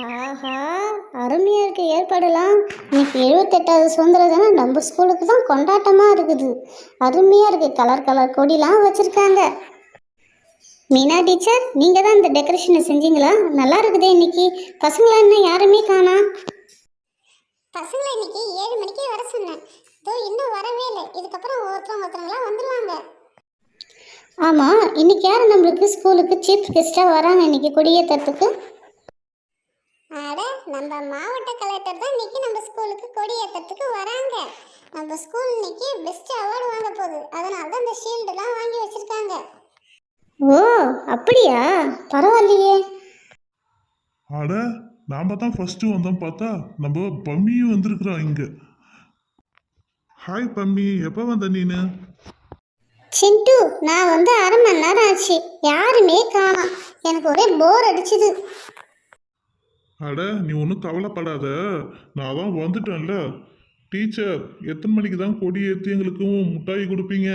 ஆஹா, அருமையாக இருக்க ஏற்பாடெல்லாம். இன்னைக்கு 78வது சுதந்திர தினம் நம்ம ஸ்கூலுக்கு தான் கொண்டாட்டமாக இருக்குது. அருமையாக இருக்குது, கலர் கலர் கொடிலாம் வச்சுருக்காங்க. மீனா டீச்சர், நீங்கள் தான் இந்த டெக்கரேஷனை செஞ்சீங்களா? நல்லா இருக்குதே இன்னைக்கு. பசங்களா இன்னும் யாருமே காணா. பசங்களை இன்னைக்கு 7 மணிக்கே வர சொன்னேன். இதோ இன்னும் வரவே இல்லை. இதுக்கப்புறம் ஒருத்தவங்களாம் வந்துடுவாங்க. ஆமாம், இன்னைக்கு யார் நம்மளுக்கு ஸ்கூலுக்கு சீஃப் கெஸ்ட்டாக வராங்க இன்னைக்கு கொடியேற்றத்துக்கு? அட, நம்ம மாவட்ட கலெக்டர் தான் இன்னைக்கு நம்ம ஸ்கூலுக்கு கொடியேற்றத்துக்கு வராங்க. நம்ம ஸ்கூல் இன்னைக்கு பெஸ்ட் அவார்டு வாங்க போகுது. அதனால தான் இந்த ஷீல்டுலாம் வாங்கி வச்சிருக்காங்க. ஓ, அப்படியா? பரவாயில்லையே. அட, நாம தான் ஃபர்ஸ்ட் வந்தோம் பார்த்தா நம்ம பம்மியும் வந்திருக்கிறோம் இங்க. ஹாய் பம்மி, எப்போ வந்த நீனு? சிண்டு, நான் வந்து அரை மணி நேரம் ஆச்சு, யாருமே காணோம். எனக்கு ஒரே போர் அடிச்சுது. அட, நீ ஒன்றும் கவலைப்படாத, நான் தான் வந்துட்டேன்ல. டீச்சர், எத்தனை மணிக்கு தான் கொடி ஏற்றி எங்களுக்கும் முட்டாய் கொடுப்பீங்க?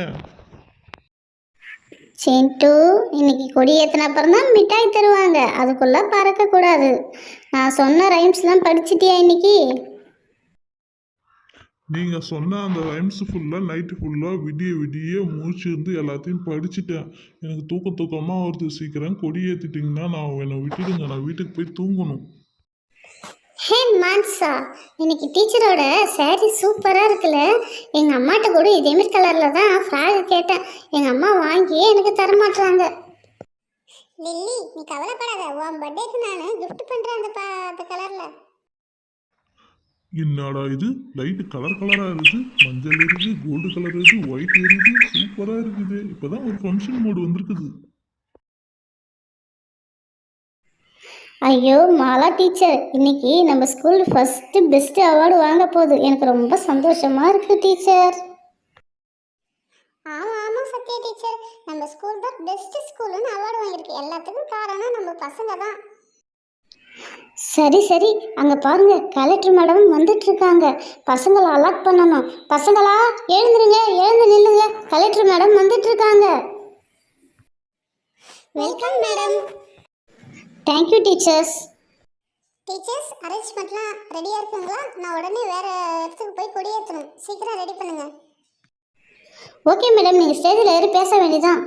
சிண்டு, இன்னைக்கு கொடி ஏற்றின அப்புறம் தான் மிட்டாய் தருவாங்க, அதுக்குள்ளே பறக்கக்கூடாது. நான் சொன்ன ரைம்ஸ்லாம் படிச்சிட்டியா இன்னைக்கு? நீங்கள் சொன்ன அந்த ரைம்ஸ் ஃபுல்லாக நைட்டு ஃபுல்லாக விடிய விடிய மூச்சு இருந்து எல்லாத்தையும் படிச்சுட்டேன். எனக்கு தூக்கமாக வருது. சீக்கிரம் கொடி ஏற்றிட்டிங்கன்னா என்னை விட்டுடுங்க, நான் வீட்டுக்கு போய் தூங்கணும். ஹே மான்சா, இன்னைக்கு டீச்சரோட சாரி சூப்பராக இருக்குல்ல. எங்கள் அம்மாட்ட கூட இதேமாரி கலரில் தான் ஃப்ராக் கேட்டேன். எங்கள் அம்மா வாங்கி எனக்கு தரமாட்டுறாங்க. லில்லி, நீ கவலைப்படாத. உன் பர்த்டேக்கு நான் கிஃப்ட் பண்ணுறேன் அந்த கலரில். என்னடா இது, லைட்டு கலர் கலராக இருக்குது. மஞ்சள் இருக்குது, கோல்டு கலர் இருக்குது, ஒயிட் இருக்குது, சூப்பராக இருக்குது. இப்போதான் ஒரு ஃபங்க்ஷன் மோடு வந்திருக்குது. ஐயோ மாலா டீச்சர், இன்னைக்கு நம்ம ஸ்கூல் ஃபஸ்ட்டு பெஸ்ட் அவார்டு வாங்க போகுது. எனக்கு ரொம்ப சந்தோஷமாக இருக்குது டீச்சர். ஆமாம் சத்யா டீச்சர், நம்ம ஸ்கூல் தான் பெஸ்ட் ஸ்கூலுன்னு அவார்டு வாங்கியிருக்கு. எல்லாத்துக்கும் காரணம் நம்ம பசங்க தான். சரி சரி, அங்கே பாருங்க, கலெக்டர் மேடம் வந்துட்டு இருக்காங்க. பசங்களை அலாட் பண்ணணும். பசங்களா எழுந்துருங்க, எழுந்து நில்லுங்க, கலெக்டர் மேடம் வந்துட்டு இருக்காங்க. Welcome madam. Thank you teachers. Teachers, அரேஞ்ச்மெண்ட்லாம் ரெடியாக இருக்குங்களா? நான் உடனே வேறு இடத்துக்கு போய் கொடியேற்றணும். சீக்கிரம் ரெடி பண்ணுங்க. ஓகே மேடம், நீங்கள் ஸ்டேஜில் ஏறி பேச வேண்டியதான்.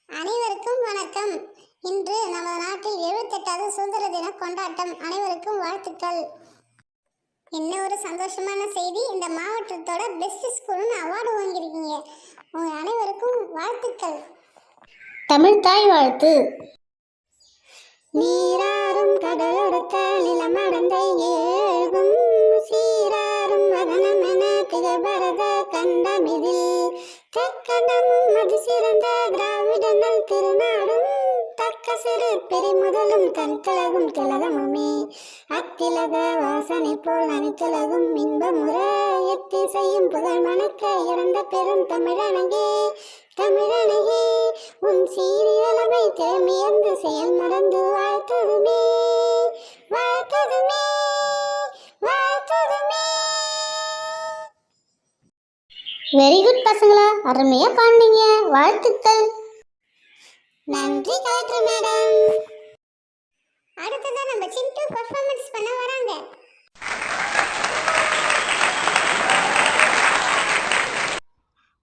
அனைவருக்கும் வணக்கம். இன்று நமது நாட்டில் 78வது சுதந்திர தின கொண்டாட்டம். அனைவருக்கும் வாழ்த்துக்கள். என்ன ஒரு சந்தோஷமான செய்தி, இந்த மாவட்டத்தோட பெஸ்ட் ஸ்கூல்னு அவார்டு வாங்கியிருக்கீங்க. உங்கள் அனைவருக்கும் வாழ்த்துக்கள். தமிழ் தாய் வாழ்த்து. நீராறும் கடலொடுத்த நிலமடந்தை ஏழும் சீராறும் வதனமென திகழ்பரத கண்டமிதில் தெக்கடம் மது சிறந்த திராவிடங்கள் திருநாடும் தக்க சிறு பெரி முதலும் தன் திலகும் திலகமுமே அத்திலக வாசனை போல் அணித்திலகும் இன்பமுற எத்தி செய்யும் புகழ் மணக்க இறந்த பெரும் தமிழனகே தமிழனகே உன் சீரியலமை திறமையந்து செயல் மறந்து வாழ்த்ததுமே வாழ்த்ததுமே வாழ்த்ததுமே. வெரி குட் பசங்களா, அருமையாக பாடுனீங்க, வாழ்த்துக்கள். நன்றி கலெக்டர் மேடம். அடுத்ததான் நம்ம சிண்டு பெர்ஃபார்மன்ஸ் பண்ண வராங்க.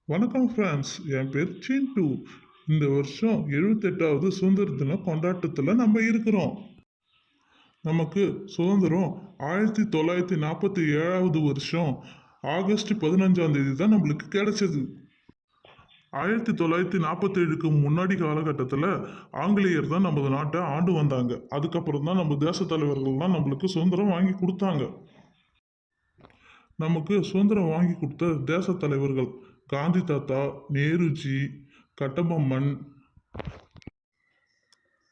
வணக்கம் ஃப்ரெண்ட்ஸ், என் பேர் சிண்டு. இந்த வருஷம் 78வது சுதந்திர தின கொண்டாட்டத்தில் நம்ம இருக்கிறோம். நமக்கு சுதந்திரம் 1947வது வருஷம் ஆகஸ்ட் 15ஆம் தேதி தான் நம்மளுக்கு கிடைச்சது. 1947க்கு முன்னாடி காலகட்டத்தில் ஆங்கிலேயர் தான் நமது நாட்டை ஆண்டு வந்தாங்க. அதுக்கப்புறம் தான் நம்ம தேச தலைவர்கள்லாம் நம்மளுக்கு சுதந்திரம் வாங்கி கொடுத்தாங்க. நமக்கு சுதந்திரம் வாங்கி கொடுத்த தேச தலைவர்கள் காந்தி தாத்தா, நேருஜி, கட்டபொம்மன்,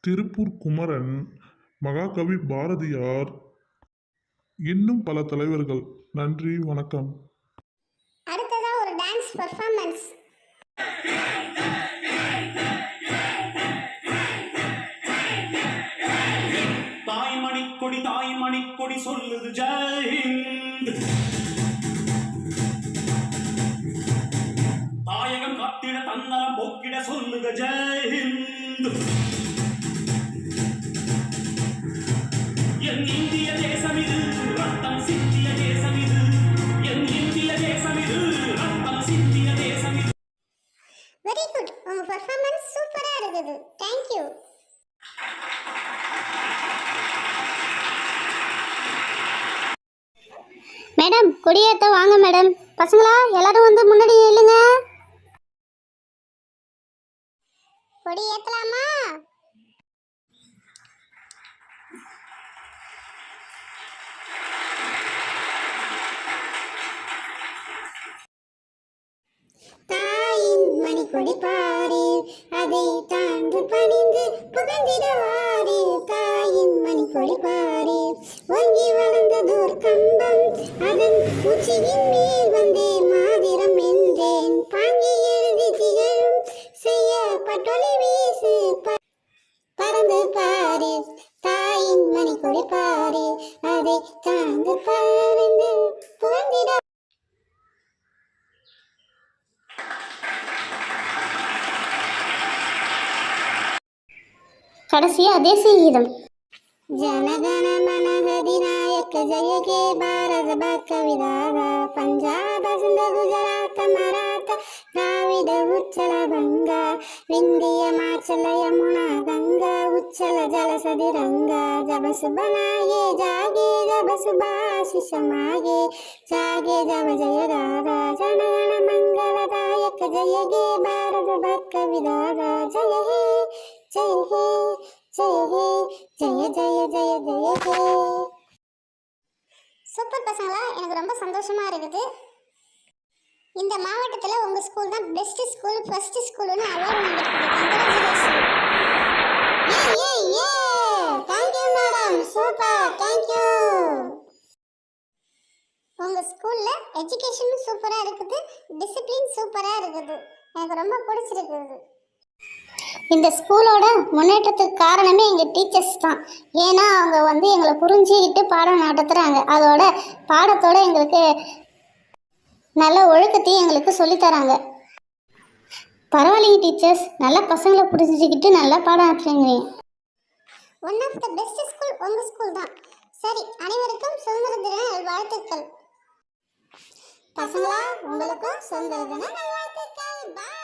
திருப்பூர் குமரன், மகாகவி பாரதியார், இன்னும் பல தலைவர்கள். நன்றி, வணக்கம். அடுத்ததா ஒரு டான்ஸ் பெர்ஃபார்மன்ஸ். தாய் மணிக்கொடி சொல்லுது ஜெய் ஹிந்த். தாயகம் காத்திட தன்னலம் போக்கிட சொல்லுக ஜெய் ஹிந்த். மேடம் கொடியேற்ற வாங்க மேடம். பசங்களா எல்லாரும் வந்து முன்னாடி இல்லைங்க. கொடி ஏத்தலாமா? தாயின் மணிக்கொடி பாரு, அதை தாழ்ந்து பணிந்து புகழ்ந்திடுவாரு. தாயின் மணிக்கொடி பாரு, ஓங்கி வளர்ந்ததோர் கம்பம், அதன் உச்சியின் மேல் வந்தே மாதிரம் என்றேன். பாங்கி எழுதி திகழும் செய்யப்பட்டொளி வீசு, பறந்து பாரு. தாயின் மணிக்கொடி பாரு, அதை தாழ்ந்து பறிந்து புகழ்ந்திட. கடைசியா தேசிய கீதம். ಜನಗಣ ಮನ ಅಧಿನಾಯಕ ಜಯ ಹೇ ಭಾರತ ಭಾಗ ವಿಧಾನ ಪಂಜಾಬ ಸಿಂಧ ಗುಜರಾತ ಮರಾಠ ದ್ರಾವಿಡ ಉಚ್ಚಲ ಬಂಗ ವಿಂಧ್ಯ ಮಾಚಲ ಯಮುನಾ ಗಂಗಾ ಉಚ್ಚಲ ಜಲಸದಿ ರಂಗ ಜಬ ಸುಬನಾಗೆ ಜಾಗೆ ಜಬ ಸುಭಾಶಿಷ ಮಾಗೆ ಜಾಗೆ ಜಬ ಜಯ ದಾದ ಜನಗಣ ಮಂಗಲದಾಯಕ ಜಯ ಹೇ ಭಾರತ ಭಾಗ ವಿಧಾನ ಜಯ ಹೇ ಜಯ ಹೇ ஜெய ஹே ஜெய ஜெய ஜெய ஜெய ஹே. சூப்பர் பசங்களா, எனக்கு ரொம்ப சந்தோஷமா இருக்குது. இந்த மாவட்டத்தில் உங்கள் ஸ்கூல் தான் பெஸ்ட் ஸ்கூல், ஃபர்ஸ்ட் ஸ்கூல்னு அவார்டு வாங்கியிருக்குது. கங்க்ராச்சுலேஷன். ஏ ஏ ஏ, தேங்க்யூ மேடம், சூப்பர், தேங்க்யூ. உங்கள் ஸ்கூலில் எஜுகேஷனும் சூப்பராக இருக்குது, டிசிப்ளின் சூப்பராக இருக்குது. எனக்கு ரொம்ப பிடிச்சிருக்குது. இந்த ஸ்கூலோட முன்னேற்றத்துக்கு காரணமே எங்கள் டீச்சர்ஸ் தான். ஏன்னா அவங்க வந்து எங்களை புரிஞ்சுக்கிட்டு பாடம் நடத்துகிறாங்க. அதோட பாடத்தோட எங்களுக்கு நல்ல ஒழுக்கத்தையும் எங்களுக்கு சொல்லித்தராங்க. பரவாயில்லைங்க டீச்சர்ஸ், நல்ல பசங்களை புரிஞ்சுக்கிட்டு நல்லா பாடம் நடத்துறீங்க. One of the best school உங்கள் ஸ்கூல் தான். சரி, அனைவருக்கும் சுதந்திர தின நல்வாழ்த்துக்கள். பசங்களா, உங்களுக்கும் சுதந்திர தின நல்வாழ்த்துக்கள். பாய்.